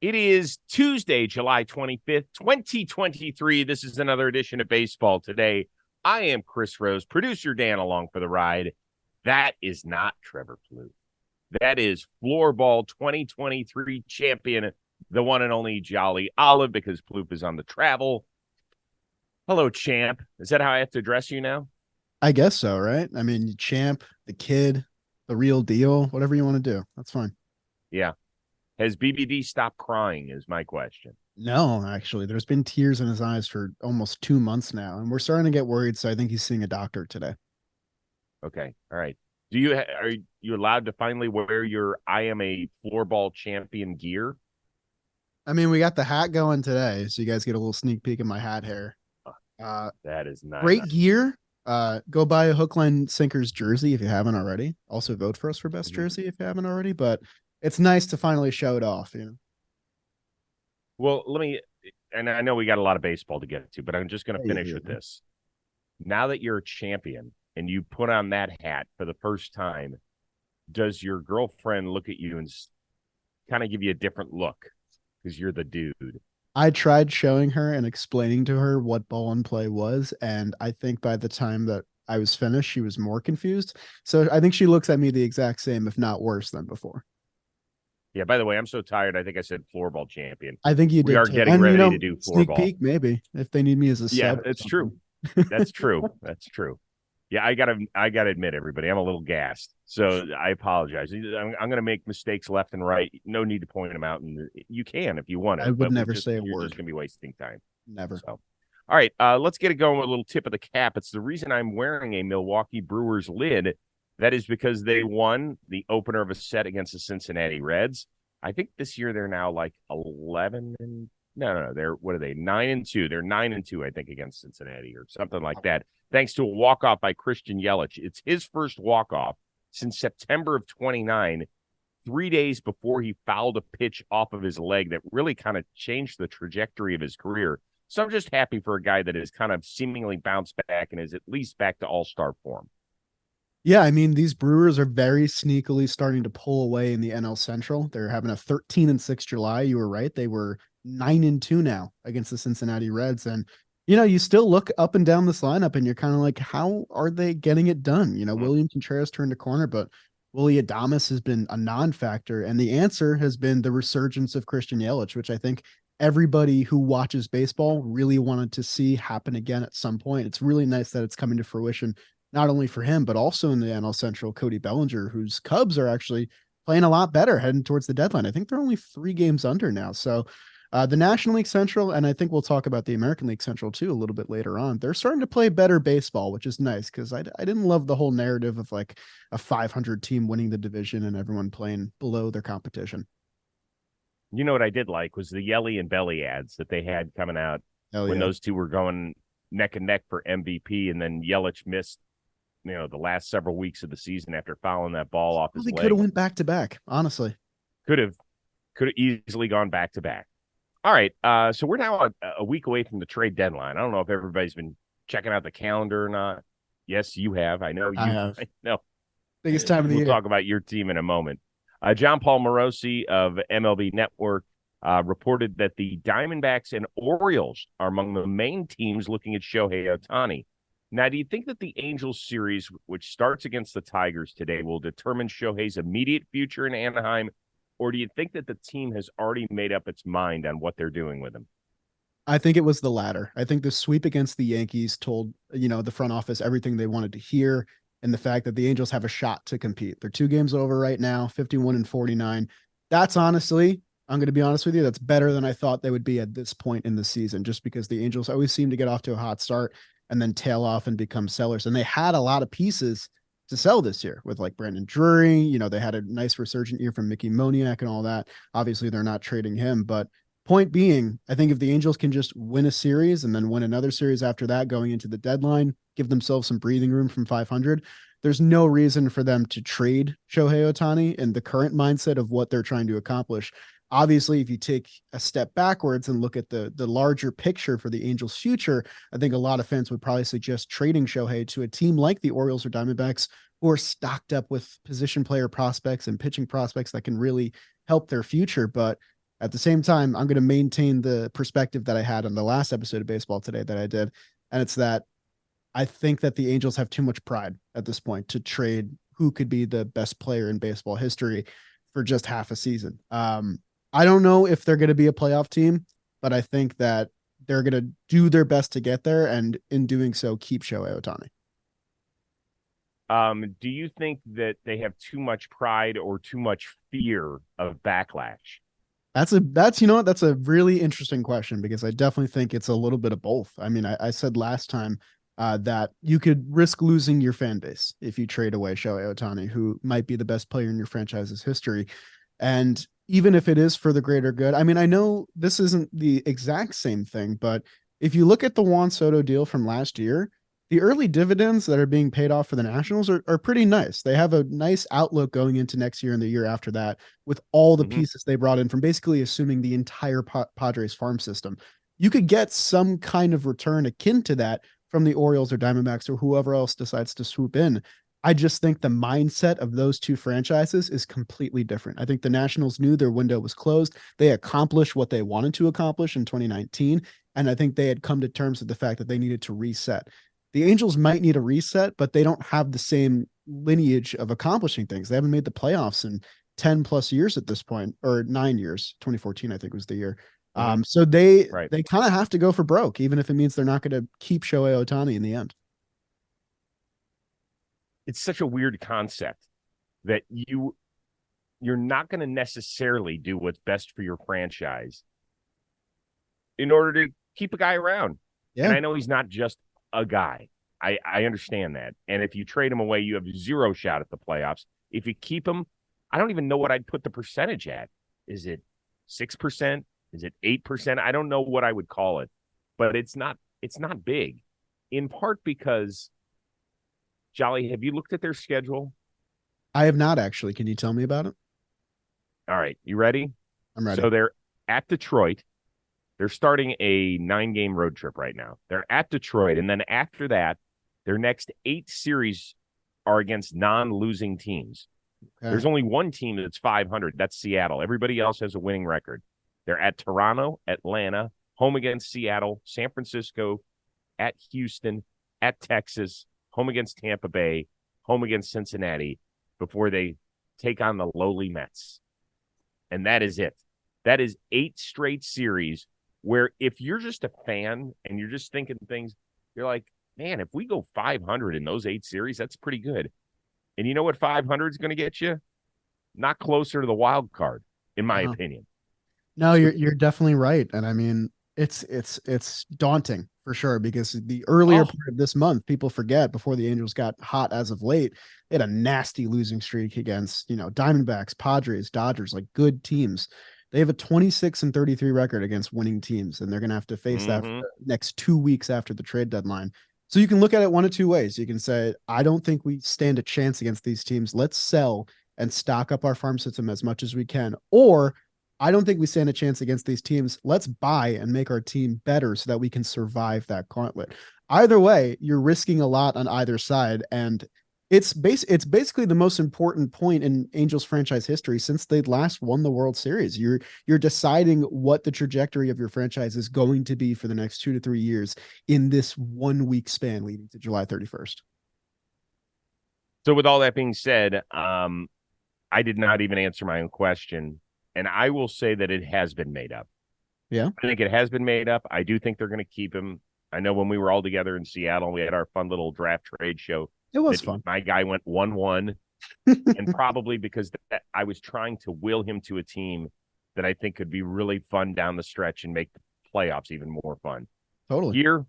It is Tuesday, July 25th, 2023. This is another edition of Baseball Today. I am Chris Rose, producer Dan along for the ride. That is not Trevor Plouffe. That is Floorball 2023 champion, the one and only Jolly Olive, because Plouffe is on the travel. Hello, champ. Is that how I have to address you now? I guess so, right? I mean, champ, the kid, the real deal, whatever you want to do. That's fine. Yeah. Has BBD stopped crying is my question. No, actually, there's been tears in his eyes for almost 2 months now, and we're starting to get worried. So I think he's seeing a doctor today. Okay. All right. Are you allowed to finally wear your I am a floorball champion gear? I mean, we got the hat going today, so you guys get a little sneak peek of my hat hair. That is not Great gear. Go buy a hook, line, sinker's jersey if you haven't already. Also, vote for us for best jersey if you haven't already. But it's nice to finally show it off. Well, and I know we got a lot of baseball to get to, but I'm just going to Yeah, finish yeah. with this. Now that you're a champion and you put on that hat for the first time, does your girlfriend look at you and kind of give you a different look because you're the dude? I tried showing her and explaining to her what ball and play was, and I think by the time that I was finished, she was more confused. So I think she looks at me the exact same, if not worse than before. Yeah, by the way, I'm so tired. I think I said floorball champion. I think you We did are too. getting And ready to do sneak floorball. peek maybe if they need me as a Yeah, sub or it's true. something. That's true. That's true. Yeah, I gotta admit, everybody, I'm a little gassed. So I apologize. I'm gonna make mistakes left and right. No need to point them out, and you can if you want I to, would but never say a you're just word. gonna be wasting time. Never. So, all right, let's get it going with a little tip of the cap. It's the reason I'm wearing a Milwaukee Brewers lid. That is because they won the opener of a set against the Cincinnati Reds. I think this year they're now like 11 and no, they're what are they? 9-2. They're 9-2, I think, against Cincinnati or something like that. Thanks to a walk-off by Christian Yelich. It's his first walk-off since September of 29, 3 days before he fouled a pitch off of his leg that really kind of changed the trajectory of his career. So I'm just happy for a guy that has kind of seemingly bounced back and is at least back to all-star form. Yeah, I mean, these Brewers are very sneakily starting to pull away in the NL Central. They're having a 13-6 July. You were right. They were 9-2 now against the Cincinnati Reds. And, you still look up and down this lineup and you're kind of like, how are they getting it done? William Contreras turned a corner, but Willy Adames has been a non-factor. And the answer has been the resurgence of Christian Yelich, which I think everybody who watches baseball really wanted to see happen again at some point. It's really nice that it's coming to fruition not only for him, but also in the NL Central, Cody Bellinger, whose Cubs are actually playing a lot better heading towards the deadline. I think they're only 3 games under now. So the National League Central, and I think we'll talk about the American League Central too a little bit later on. They're starting to play better baseball, which is nice because I didn't love the whole narrative of like a 500 team winning the division and everyone playing below their competition. You know what I did like was the Yelly and Belly ads that they had coming out Hell when yeah. those two were going neck and neck for MVP, and then Yelich missed, the last several weeks of the season after fouling that ball off his They could leg. have went back to back, honestly. Could have easily gone back to back. All right, so we're now a week away from the trade deadline. I don't know if everybody's been checking out the calendar or not. Yes, you have. I know I you. have. I know. Biggest time of the We'll year. talk about your team in a moment. John Paul Morosi of MLB Network reported that the Diamondbacks and Orioles are among the main teams looking at Shohei Ohtani. Now, do you think that the Angels series, which starts against the Tigers today, will determine Shohei's immediate future in Anaheim, or do you think that the team has already made up its mind on what they're doing with him? I think it was the latter. I think the sweep against the Yankees told, the front office everything they wanted to hear and the fact that the Angels have a shot to compete. They're 2 games over right now, 51 and 49. That's honestly, I'm going to be honest with you, that's better than I thought they would be at this point in the season, just because the Angels always seem to get off to a hot start and then tail off and become sellers. And they had a lot of pieces to sell this year with like Brandon Drury. They had a nice resurgent year from Mickey Moniak and all that. Obviously, they're not trading him, but point being, I think if the Angels can just win a series and then win another series after that going into the deadline, give themselves some breathing room from 500, there's no reason for them to trade Shohei Ohtani in the current mindset of what they're trying to accomplish. Obviously, if you take a step backwards and look at the larger picture for the Angels' future, I think a lot of fans would probably suggest trading Shohei to a team like the Orioles or Diamondbacks, who are stocked up with position player prospects and pitching prospects that can really help their future. But At the same time, I'm going to maintain the perspective that I had on the last episode of Baseball Today that I did. And it's that I think that the Angels have too much pride at this point to trade who could be the best player in baseball history for just half a season. I don't know if they're going to be a playoff team, but I think that they're going to do their best to get there, and in doing so, keep Shohei Ohtani. Do you think that they have too much pride or too much fear of backlash? That's a really interesting question, because I definitely think it's a little bit of both. I mean, I said last time that you could risk losing your fan base if you trade away Shohei Ohtani, who might be the best player in your franchise's history. And even if it is for the greater good, I mean, I know this isn't the exact same thing, but if you look at the Juan Soto deal from last year, the early dividends that are being paid off for the Nationals are pretty nice. They have a nice outlook going into next year and the year after that, with all the pieces they brought in from basically assuming the entire Padres farm system. You could get some kind of return akin to that from the Orioles or Diamondbacks or whoever else decides to swoop in. I just think the mindset of those two franchises is completely different. I think the Nationals knew their window was closed. They accomplished what they wanted to accomplish in 2019. And I think they had come to terms with the fact that they needed to reset. The Angels might need a reset, but they don't have the same lineage of accomplishing things. They haven't made the playoffs in 10 plus years at this point, or 9 years. 2014, I think, was the year. So they kind of have to go for broke, even if it means they're not going to keep Shohei Ohtani in the end. It's such a weird concept that you're not going to necessarily do what's best for your franchise in order to keep a guy around. Yeah. And I know he's not just a guy. I understand that. And if you trade him away, you have zero shot at the playoffs. If you keep him, I don't even know what I'd put the percentage at. Is it 6%? Is it 8%? I don't know what I would call it, but it's not big, in part because, Jolly, have you looked at their schedule? I have not, actually. Can you tell me about it? All right. You ready? I'm ready. So they're at Detroit. They're starting a 9-game road trip right now. They're at Detroit. And then after that, their next 8 series are against non-losing teams. Okay. There's only one team that's 500. That's Seattle. Everybody else has a winning record. They're at Toronto, Atlanta, home against Seattle, San Francisco, at Houston, at Texas, home against Tampa Bay, home against Cincinnati, before they take on the lowly Mets. And that is it. That is 8 straight series where, if you're just a fan and you're just thinking things, you're like, man, if we go 500 in those 8 series, that's pretty good. And you know what 500 is going to get you? Not closer to the wild card, in my opinion. No, you're definitely right. And I mean, it's daunting for sure, because the earlier part of this month, people forget, before the Angels got hot as of late, they had a nasty losing streak against, Diamondbacks, Padres, Dodgers, like good teams. They have a 26-33 record against winning teams, and they're going to have to face that for the next 2 weeks after the trade deadline. So you can look at it one of two ways. You can say, I don't think we stand a chance against these teams. Let's sell and stock up our farm system as much as we can. Or, I don't think we stand a chance against these teams. Let's buy and make our team better so that we can survive that gauntlet. Either way, you're risking a lot on either side. And it's basically the most important point in Angels franchise history since they last won the World Series. You're deciding what the trajectory of your franchise is going to be for the next 2 to 3 years in this 1 week span leading to July 31st. So with all that being said, I did not even answer my own question. And I will say that it has been made up. Yeah. I think it has been made up. I do think they're going to keep him. I know when we were all together in Seattle, we had our fun little draft trade show. It was fun. My guy went 1-1, and probably because I was trying to will him to a team that I think could be really fun down the stretch and make the playoffs even more fun. Totally. Here,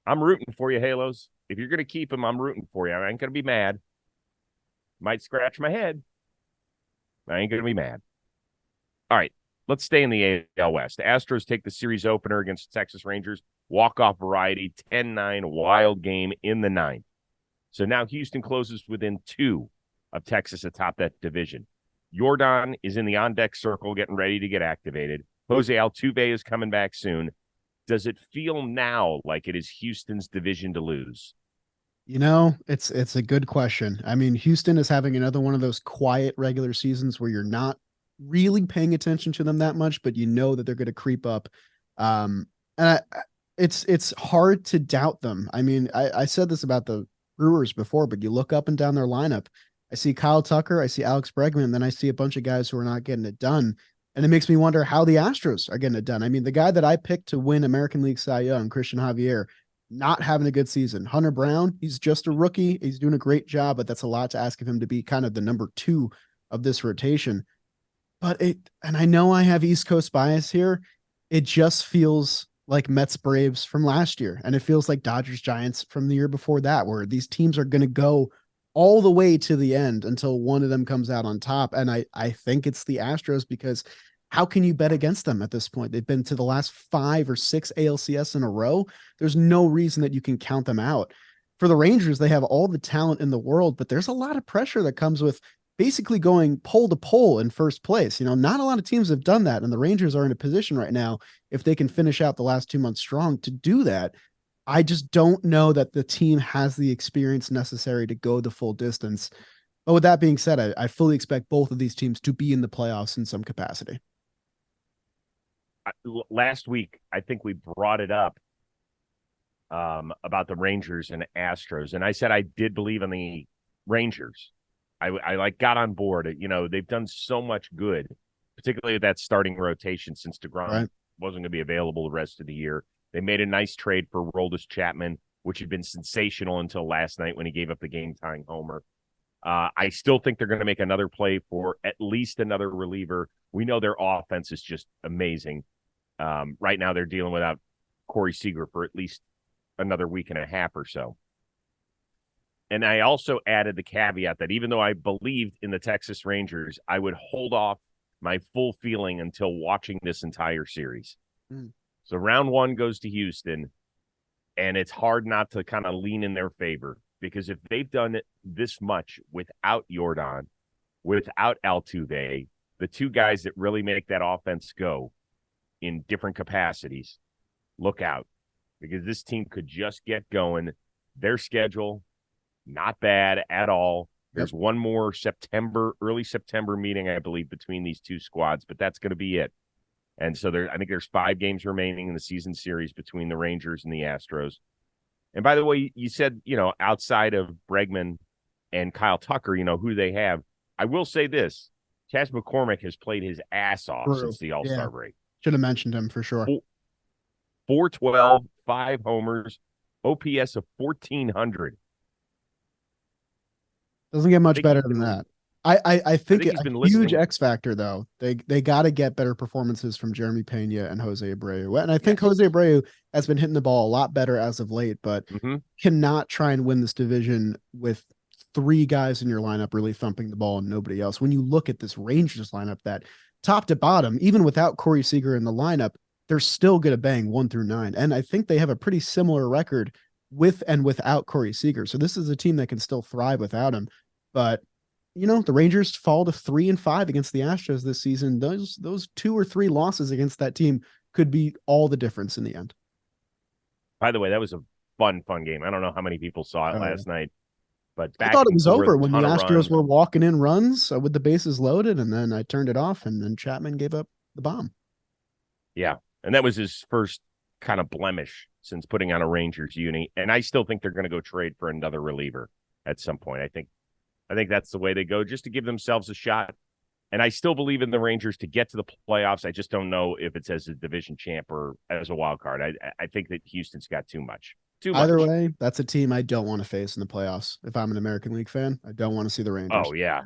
I'm rooting for you, Halos. If you're going to keep him, I'm rooting for you. I ain't going to be mad. Might scratch my head. I ain't going to be mad. All right, let's stay in the AL West. The Astros take the series opener against the Texas Rangers. Walk-off variety, 10-9, wild game in the 9th. So now Houston closes within 2 of Texas atop that division. Jordan is in the on-deck circle getting ready to get activated. Jose Altuve is coming back soon. Does it feel now like it is Houston's division to lose? It's a good question. I mean, Houston is having another one of those quiet regular seasons where you're not really paying attention to them that much, but you know that they're going to creep up. And it's hard to doubt them. I mean, I said this about the Brewers before, but you look up and down their lineup. I see Kyle Tucker, I see Alex Bregman, and then I see a bunch of guys who are not getting it done. And it makes me wonder how the Astros are getting it done. I mean, the guy that I picked to win American League Cy Young, Christian Javier, not having a good season. Hunter Brown, he's just a rookie. He's doing a great job, but that's a lot to ask of him to be kind of the number 2 of this rotation. And I know I have East Coast bias here. It just feels like Mets Braves from last year. And it feels like Dodgers Giants from the year before that, where these teams are going to go all the way to the end until one of them comes out on top. And I think it's the Astros, because how can you bet against them at this point? They've been to the last 5 or 6 ALCS in a row. There's no reason that you can count them out. For the Rangers, they have all the talent in the world, but there's a lot of pressure that comes with basically going pole to pole in first place. Not a lot of teams have done that. And the Rangers are in a position right now, if they can finish out the last 2 months strong, to do that. I just don't know that the team has the experience necessary to go the full distance. But with that being said, I fully expect both of these teams to be in the playoffs in some capacity. Last week, I think we brought it up about the Rangers and Astros. And I said I did believe in the Rangers. I got on board. They've done so much good, particularly with that starting rotation since DeGrom wasn't going to be available the rest of the year. They made a nice trade for Roldis Chapman, which had been sensational until last night when he gave up the game-tying homer. I still think they're going to make another play for at least another reliever. We know their offense is just amazing. Right now they're dealing without Corey Seager for at least another week and a half or so. And I also added the caveat that even though I believed in the Texas Rangers, I would hold off my full feeling until watching this entire series. So round 1 goes to Houston, and it's hard not to kind of lean in their favor, because if they've done it this much without Yordan, without Altuve, the 2 guys that really make that offense go in different capacities, look out, because this team could just get going. Their schedule, not bad at all. There's one more early September meeting, I believe, between these 2 squads, but that's going to be it. And so I think there's 5 games remaining in the season series between the Rangers and the Astros. And by the way, you said, outside of Bregman and Kyle Tucker, who they have. I will say this. Chas McCormick has played his ass off since the All-Star break. Should have mentioned him for sure. 412, 5 homers, OPS of 1,400. Doesn't get much better than that. I think he's been a huge listening. X factor, though. They got to get better performances from Jeremy Pena and Jose Abreu. And I think Jose Abreu has been hitting the ball a lot better as of late, but cannot try and win this division with 3 guys in your lineup really thumping the ball and nobody else. When you look at this Rangers lineup, that top to bottom, even without Corey Seager in the lineup, they're still going to bang 1 through 9. And I think they have a pretty similar record with and without Corey Seager. So this is a team that can still thrive without him. But the Rangers fall to 3-5 against the Astros this season. Those 2 or 3 losses against that team could be all the difference in the end. By the way, that was a fun game. I don't know how many people saw it last night, but I thought it was over when the Astros were walking in runs with the bases loaded, and then I turned it off, and then Chapman gave up the bomb. Yeah, and that was his first kind of blemish since putting on a Rangers uni. And I still think they're going to go trade for another reliever at some point. I think that's the way they go, just to give themselves a shot. And I still believe in the Rangers to get to the playoffs. I just don't know if it's as a division champ or as a wild card. I think that Houston's got too much. Either way, that's a team I don't want to face in the playoffs. If I'm an American League fan, I don't want to see the Rangers. Oh, yeah.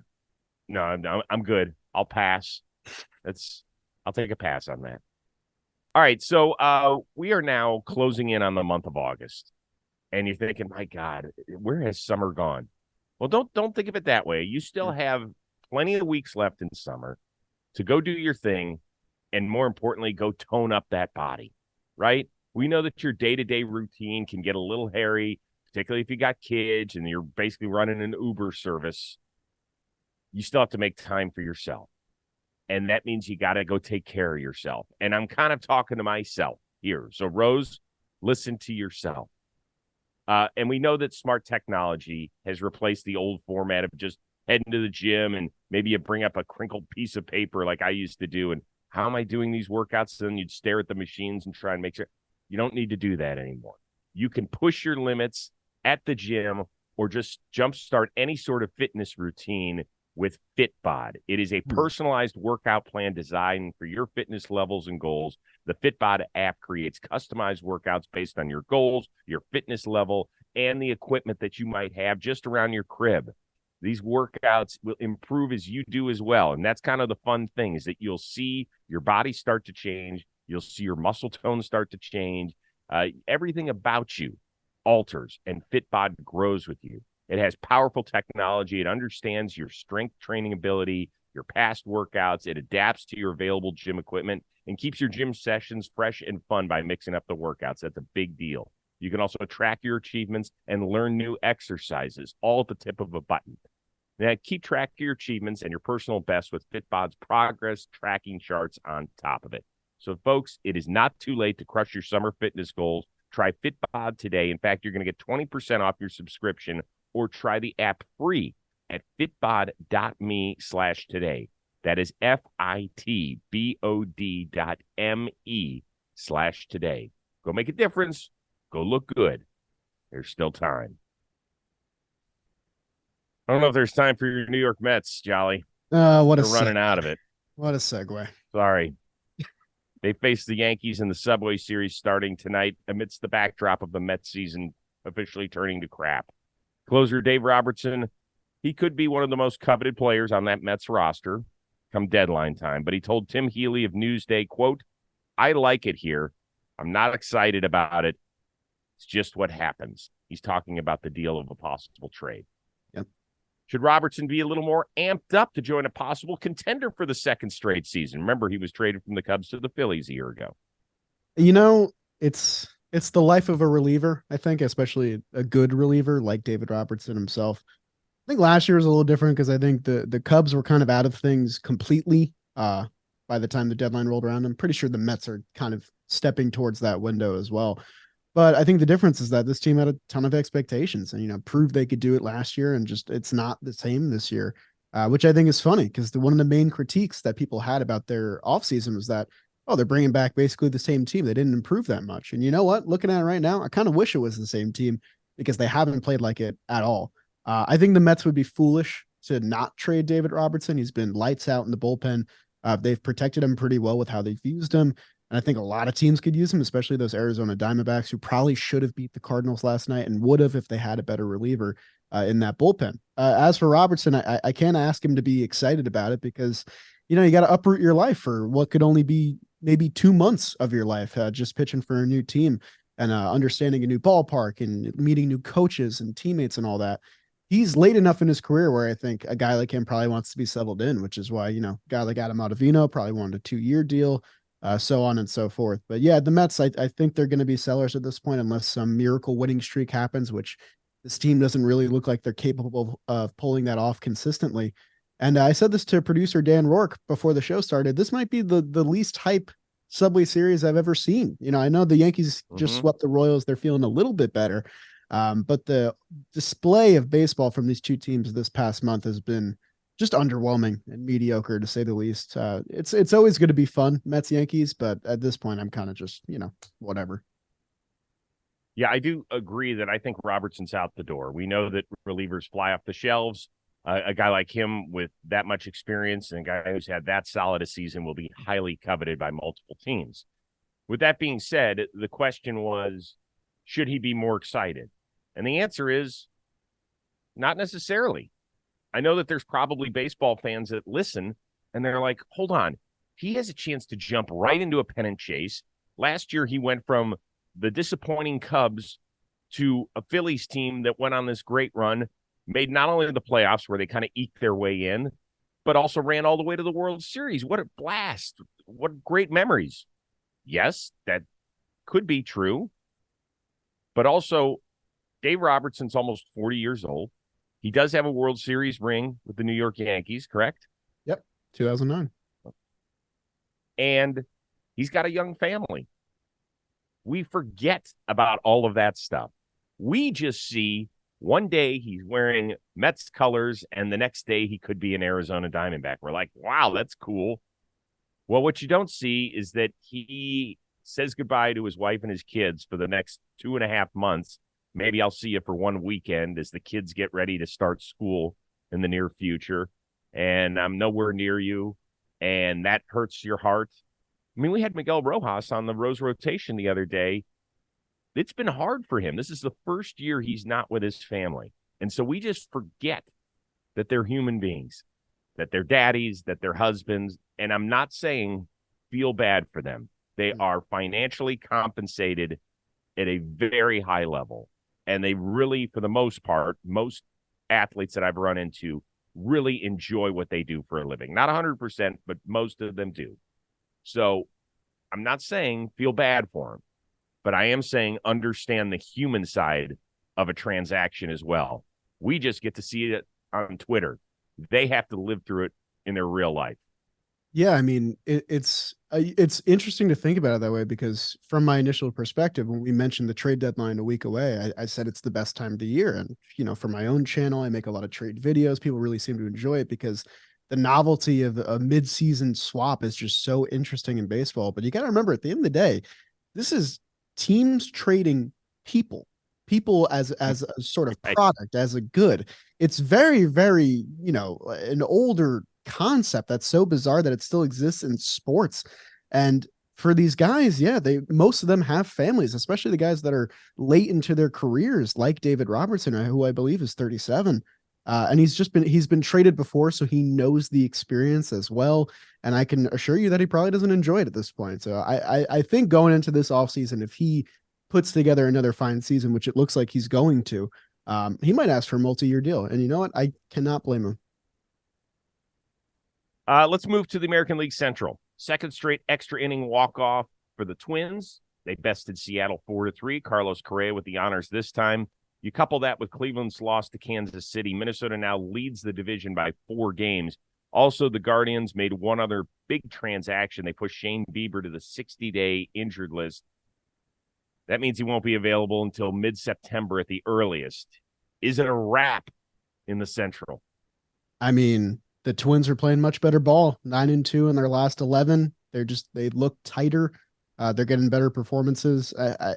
No, I'm good. I'll pass. I'll take a pass on that. All right, so we are now closing in on the month of August. And you're thinking, my God, where has summer gone? Well, don't think of it that way. You still have plenty of weeks left in summer to go do your thing, and more importantly, go tone up that body, right? We know that your day-to-day routine can get a little hairy, particularly if you got kids and you're basically running an Uber service. You still have to make time for yourself, and that means you got to go take care of yourself. And I'm kind of talking to myself here. So, Rose, listen to yourself. And we know that smart technology has replaced the old format of just heading to the gym and maybe you bring up a crinkled piece of paper like I used to do. And how am I doing these workouts? And then you'd stare at the machines and try and make sure. You don't need to do that anymore. You can push your limits at the gym or just jumpstart any sort of fitness routine with Fitbod. It is a personalized workout plan designed for your fitness levels and goals. The Fitbod app creates customized workouts based on your goals, your fitness level, and the equipment that you might have just around your crib. These workouts will improve as you do as well. And that's kind of the fun thing, is that you'll see your body start to change. You'll see your muscle tone start to change. Everything about you alters, and Fitbod grows with you. It has powerful technology. It understands your strength training ability, your past workouts. It adapts to your available gym equipment and keeps your gym sessions fresh and fun by mixing up the workouts. That's a big deal. You can also track your achievements and learn new exercises, all at the tip of a button. Now, keep track of your achievements and your personal best with Fitbod's progress tracking charts on top of it. So, folks, it is not too late to crush your summer fitness goals. Try Fitbod today. In fact, you're going to get 20% off your subscription, or try the app free at fitbod.me/today. That is FITBOD.me/today. Go make a difference. Go look good. There's still time. I don't know if there's time for your New York Mets, Jolly. What They're running out of it. What a segue. Sorry. They face the Yankees in the Subway Series starting tonight amidst the backdrop of the Mets season officially turning to crap. Closer Dave Robertson, he could be one of the most coveted players on that Mets roster come deadline time, but he told Tim Healy of Newsday, quote, "I like it here. I'm not excited about it. It's just what happens." He's talking about the deal of a possible trade. Yep. Should Robertson be a little more amped up to join a possible contender for the second straight season? Remember, he was traded from the Cubs to the Phillies a year ago. You know, it's the life of a reliever, I think, especially a good reliever like David Robertson himself. I think last year was a little different because I think the Cubs were kind of out of things completely by the time the deadline rolled around. I'm pretty sure the Mets are kind of stepping towards that window as well. But I think the difference is that this team had a ton of expectations and, proved they could do it last year, and just it's not the same this year, which I think is funny because one of the main critiques that people had about their offseason was that, oh, they're bringing back basically the same team. They didn't improve that much. And you know what? Looking at it right now, I kind of wish it was the same team because they haven't played like it at all. I think the Mets would be foolish to not trade David Robertson. He's been lights out in the bullpen. They've protected him pretty well with how they've used him. And I think a lot of teams could use him, especially those Arizona Diamondbacks who probably should have beat the Cardinals last night and would have if they had a better reliever in that bullpen. As for Robertson, I can't ask him to be excited about it because, you got to uproot your life for what could only be maybe 2 months of your life, just pitching for a new team and understanding a new ballpark and meeting new coaches and teammates and all that. He's late enough in his career where I think a guy like him probably wants to be settled in, which is why, a guy like Adam Ottavino probably wanted a 2-year deal. So on and so forth. But yeah, the Mets, I think they're going to be sellers at this point unless some miracle winning streak happens, which this team doesn't really look like they're capable of pulling that off consistently. And I said this to producer Dan Rourke before the show started. This might be the least hype Subway Series I've ever seen. I know the Yankees just swept the Royals. They're feeling a little bit better. But the display of baseball from these two teams this past month has been just underwhelming and mediocre, to say the least. It's always going to be fun, Mets Yankees, but at this point, I'm kind of just, whatever. Yeah, I do agree that I think Robertson's out the door. We know that relievers fly off the shelves. A guy like him with that much experience and a guy who's had that solid a season will be highly coveted by multiple teams. With that being said, the question was, should he be more excited? And the answer is not necessarily. I know that there's probably baseball fans that listen and they're like, hold on, he has a chance to jump right into a pennant chase. Last year, he went from the disappointing Cubs to a Phillies team that went on this great run, made not only the playoffs where they kind of eked their way in, but also ran all the way to the World Series. What a blast. What great memories. Yes, that could be true. But also, Dave Robertson's almost 40 years old. He does have a World Series ring with the New York Yankees, correct? Yep, 2009. And he's got a young family. We forget about all of that stuff. We just see One day he's wearing Mets colors, and the next day he could be an Arizona Diamondback. We're like, wow, that's cool. Well, what you don't see is that he says goodbye to his wife and his kids for the next 2.5 months. Maybe I'll see you for one weekend as the kids get ready to start school in the near future. And I'm nowhere near you. And that hurts your heart. I mean, we had Miguel Rojas on the Rose rotation the other day. It's been hard for him. This is the first year he's not with his family. And so we just forget that they're human beings, that they're daddies, that they're husbands. And I'm not saying feel bad for them. They are financially compensated at a very high level. And they really, for the most part, most athletes that I've run into really enjoy what they do for a living. Not 100%, but most of them do. So I'm not saying feel bad for them, but I am saying understand the human side of a transaction as well. We just get to see it on Twitter. They have to live through it in their real life. Yeah, I mean, it's interesting to think about it that way, because from my initial perspective, when we mentioned the trade deadline a week away, I said it's the best time of the year. And, for my own channel, I make a lot of trade videos. People really seem to enjoy it because the novelty of a mid-season swap is just so interesting in baseball. But you got to remember, at the end of the day, this is teams trading people as a sort of product, as a good. It's very, very, an older concept that's so bizarre that it still exists in sports. And for these guys, yeah, most of them have families, especially the guys that are late into their careers, like David Robertson, who I believe is 37. And he's been traded before, so he knows the experience as well. And I can assure you that he probably doesn't enjoy it at this point. So I think going into this offseason, if he puts together another fine season, which it looks like he's going to, he might ask for a multi-year deal. And you know what? I cannot blame him. Let's move to the American League Central. Second straight extra inning walk-off for the Twins. They bested Seattle 4-3. Carlos Correa with the honors this time. You couple that with Cleveland's loss to Kansas City. Minnesota now leads the division by 4 games. Also, the Guardians made one other big transaction. They pushed Shane Bieber to the 60-day injured list. That means he won't be available until mid-September at the earliest. Is it a wrap in the Central? I mean, the Twins are playing much better ball, 9-2 in their last 11. They look tighter. They're getting better performances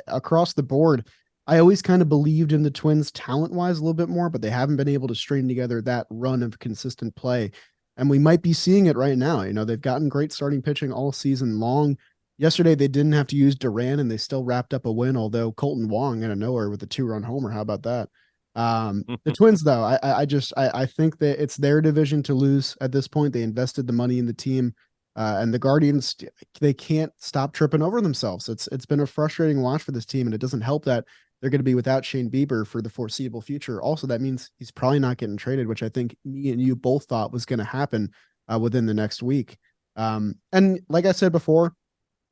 across the board. I always kind of believed in the Twins talent-wise a little bit more, but they haven't been able to string together that run of consistent play. And we might be seeing it right now. They've gotten great starting pitching all season long. Yesterday, they didn't have to use Duran, and they still wrapped up a win, although Colton Wong out of nowhere with a 2-run homer. How about that? The Twins, though, I think that it's their division to lose at this point. They invested the money in the team, and the Guardians, they can't stop tripping over themselves. It's been a frustrating watch for this team, and it doesn't help that they're going to be without Shane Bieber for the foreseeable future. Also, that means he's probably not getting traded, which I think me and you both thought was going to happen within the next week. And like I said before,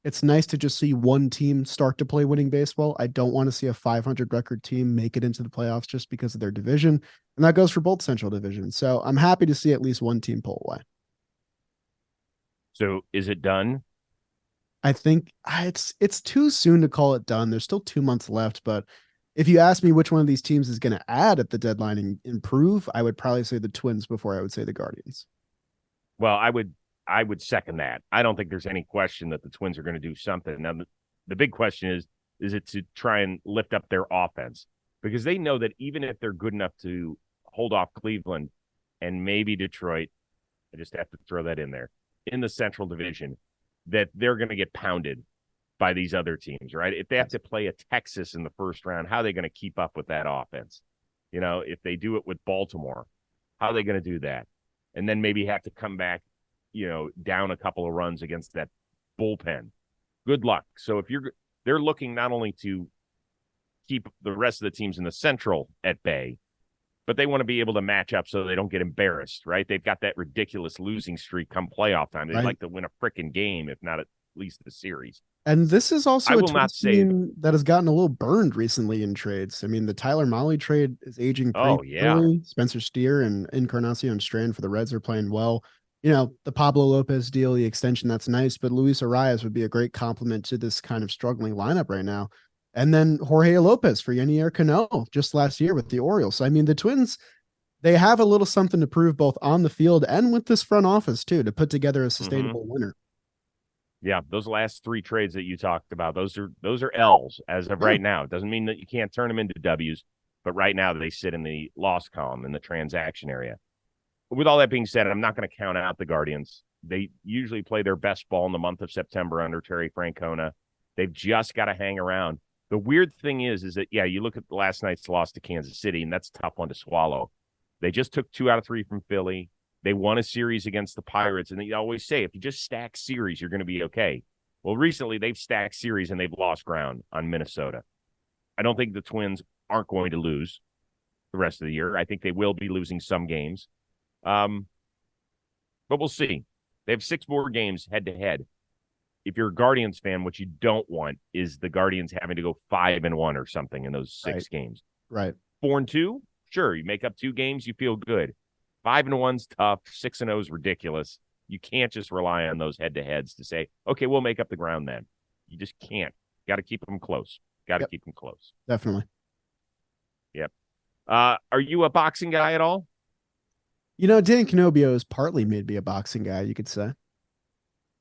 it's nice to just see one team start to play winning baseball. I don't want to see a 500 record team make it into the playoffs just because of their division. And that goes for both Central divisions. So I'm happy to see at least one team pull away. So is it done? I think it's too soon to call it done. There's still 2 months left, but if you ask me which one of these teams is going to add at the deadline and improve, I would probably say the Twins before I would say the Guardians. Well, I would second that. I don't think there's any question that the Twins are going to do something. Now, the big question is it to try and lift up their offense? Because they know that even if they're good enough to hold off Cleveland and maybe Detroit, I just have to throw that in there, in the Central Division, that they're going to get pounded by these other teams, right? If they have to play a Texas in the first round, how are they going to keep up with that offense? If they do it with Baltimore, how are they going to do that? And then maybe have to come back, down a couple of runs against that bullpen. Good luck. So they're looking not only to keep the rest of the teams in the Central at bay, but they want to be able to match up so they don't get embarrassed, right? They've got that ridiculous losing streak come playoff time. They'd like to win a freaking game, if not at least the series. And this is also a team that has gotten a little burned recently in trades. I mean, the Tyler Mahle trade is aging pretty early. Spencer Steer and Encarnacion Strand for the Reds are playing well. The Pablo Lopez deal, the extension, that's nice, but Luis Arias would be a great complement to this kind of struggling lineup right now. And then Jorge Lopez for Yenier Cano just last year with the Orioles. So, I mean, the Twins, they have a little something to prove both on the field and with this front office too, to put together a sustainable winner. Yeah, those last 3 trades that you talked about, those are L's as of right now. It doesn't mean that you can't turn them into W's, but right now they sit in the loss column in the transaction area. But with all that being said, I'm not going to count out the Guardians. They usually play their best ball in the month of September under Terry Francona. They've just got to hang around. The weird thing is that, yeah, you look at last night's loss to Kansas City, and that's a tough one to swallow. They just took 2 out of 3 from Philly. They won a series against the Pirates, and they always say, if you just stack series, you're going to be okay. Well, recently they've stacked series, and they've lost ground on Minnesota. I don't think the Twins aren't going to lose the rest of the year. I think they will be losing some games. But we'll see. They have 6 more games head-to-head. If you're a Guardians fan, what you don't want is the Guardians having to go 5-1 or something in those 6 games. Right. 4-2, sure, you make up 2 games, you feel good. 5-1's tough. 6-0 is ridiculous. You can't just rely on those head-to-heads to say, okay, we'll make up the ground then. You just can't. Got to keep them close. Keep them close. Definitely. Yep. Are you a boxing guy at all? You know, Dan Canobio has partly made me a boxing guy, you could say.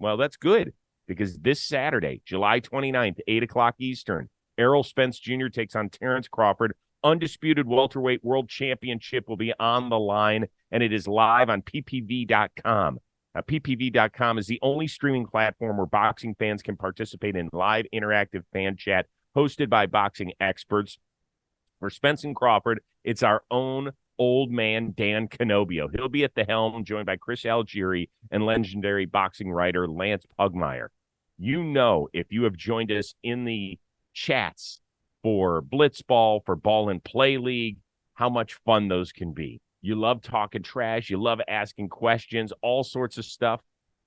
Well, that's good, because this Saturday, July 29th, 8 o'clock Eastern, Errol Spence Jr. takes on Terrence Crawford. Undisputed welterweight world championship will be on the line, and it is live on ppv.com. ppv.com is the only streaming platform where boxing fans can participate in live interactive fan chat hosted by boxing experts. For Spence and Crawford, it's our own old man Dan Canobio. He'll be at the helm, joined by Chris Algieri and legendary boxing writer Lance Pugmire. You know, if you have joined us in the chats for Blitzball, for Ball and Play League, how much fun those can be. You love talking trash. You love asking questions, all sorts of stuff.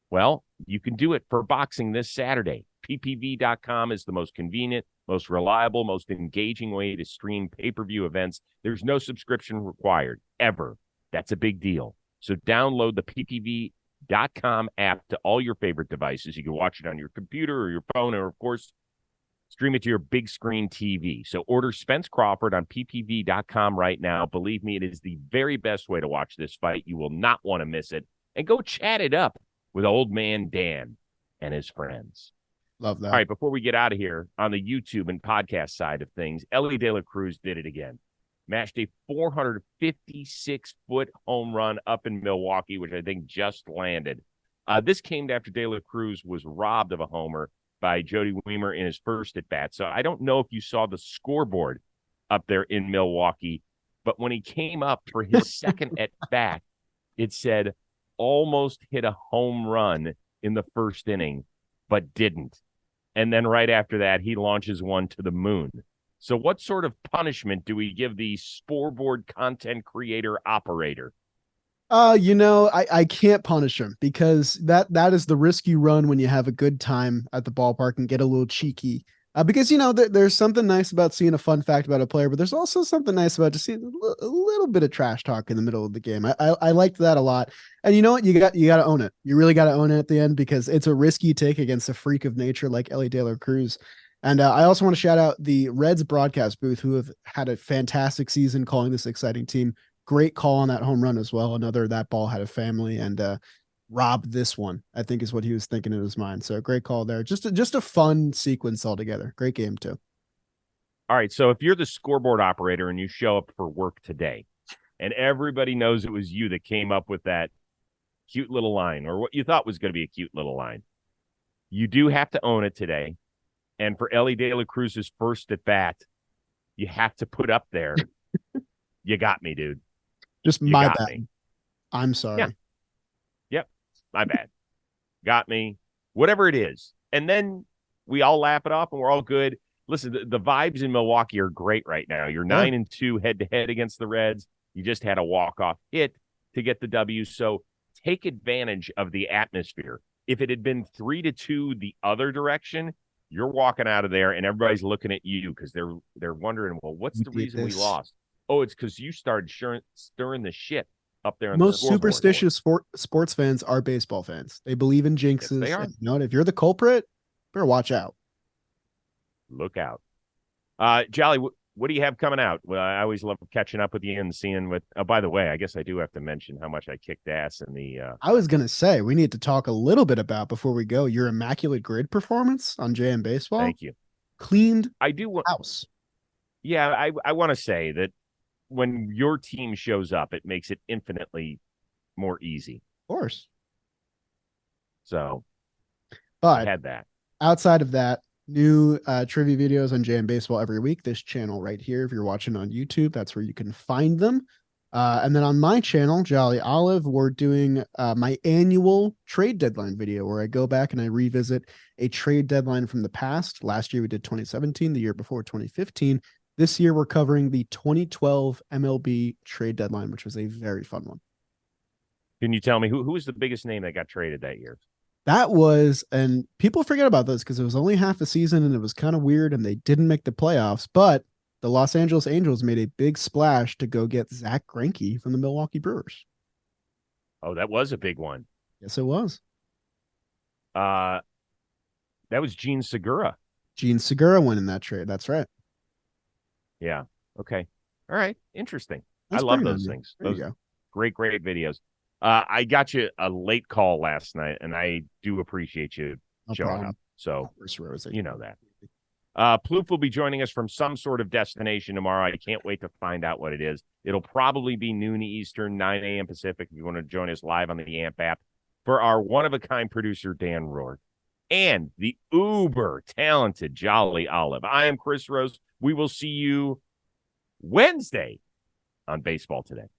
Well, you can do it for boxing this Saturday. ppv.com is the most convenient, most reliable, most engaging way to stream pay-per-view events. There's no subscription required, ever. That's a big deal. So download the ppv.com app to all your favorite devices. You can watch it on your computer or your phone, or, of course, stream it to your big screen TV. So order Spence Crawford on ppv.com right now. Believe me, it is the very best way to watch this fight. You will not want to miss it. And go chat it up with old man Dan and his friends. Love that. All right, before we get out of here, on the YouTube and podcast side of things, Elly De La Cruz did it again. Mashed a 456-foot home run up in Milwaukee, which I think just landed. This came after De La Cruz was robbed of a homer by Jody Weimer in his first at-bat. So I don't know if you saw the scoreboard up there in Milwaukee, but when he came up for his second at-bat, it said, almost hit a home run in the first inning, but didn't. And then right after that, he launches one to the moon. So what sort of punishment do we give the scoreboard content creator operator? You know, I can't punish him, because that is the risk you run when you have a good time at the ballpark and get a little cheeky. Because, you know, there's something nice about seeing a fun fact about a player, but there's also something nice about just seeing a little bit of trash talk in the middle of the game. I liked that a lot. And you know what? You got to own it. You really got to own it at the end, because it's a risky take against a freak of nature like Elly De La Cruz. And I also want to shout out the Reds broadcast booth, who have had a fantastic season calling this exciting team. Great call on that home run as well. Another, that ball had a family, and robbed this one, I think, is what he was thinking in his mind. So great call there. Just a fun sequence altogether. Great game too. All right, so if you're the scoreboard operator and you show up for work today, and everybody knows it was you that came up with that cute little line, or what you thought was going to be a cute little line, you do have to own it today. And for Elly De La Cruz's first at bat, you have to put up there, you got me, dude. Just You my got bad. me. I'm sorry. Yeah. Yep, my bad. Got me. Whatever it is. And then we all laugh it off and we're all good. Listen, the vibes in Milwaukee are great right now. You're 9-2 head-to-head against the Reds. You just had a walk-off hit to get the W. So take advantage of the atmosphere. If it had been 3-2 the other direction, you're walking out of there and everybody's looking at you because they're wondering, well, what's the reason we lost? Oh, it's because you started stirring the shit up there. On Most the superstitious sports fans are baseball fans. They believe in jinxes. Yes, they are. And, you know, if you're the culprit, better watch out. Look out. Jolly, what do you have coming out? Well, I always love catching up with you and seeing what. Oh, by the way, I guess I do have to mention how much I kicked ass in the. I was gonna say we need to talk a little bit about before we go your immaculate grid performance on JM Baseball. Thank you. Cleaned I do want. house. Yeah, I want to say that when your team shows up, it makes it infinitely more easy. Of course. So, I But had that. outside of that, new trivia videos on JM Baseball every week. This channel right here, if you're watching on YouTube, that's where you can find them. And then on my channel, Jolly Olive, we're doing my annual trade deadline video where I go back and I revisit a trade deadline from the past. Last year we did 2017, the year before 2015. This year we're covering the 2012 MLB trade deadline, which was a very fun one. Can you tell me who was the biggest name that got traded that year? That was, and people forget about this because it was only half a season and it was kind of weird and they didn't make the playoffs, but the Los Angeles Angels made a big splash to go get Zach Greinke from the Milwaukee Brewers. Oh, that was a big one. Yes, it was. That was Gene Segura. Gene Segura went in that trade. That's right. Yeah. Okay. All right. Interesting. That's I love pretty those handy. things. There you Those go. great videos. I got you a late call last night, and I do appreciate you No showing problem. up. So First Rose. you know that. Plouffe will be joining us from some sort of destination tomorrow. I can't wait to find out what it is. It'll probably be noon Eastern, 9 a.m. Pacific if you want to join us live on the AMP app. For our one-of-a-kind producer, Dan Rourke, and the uber-talented Jolly Olive, I am Chris Rose. We will see you Wednesday on Baseball Today.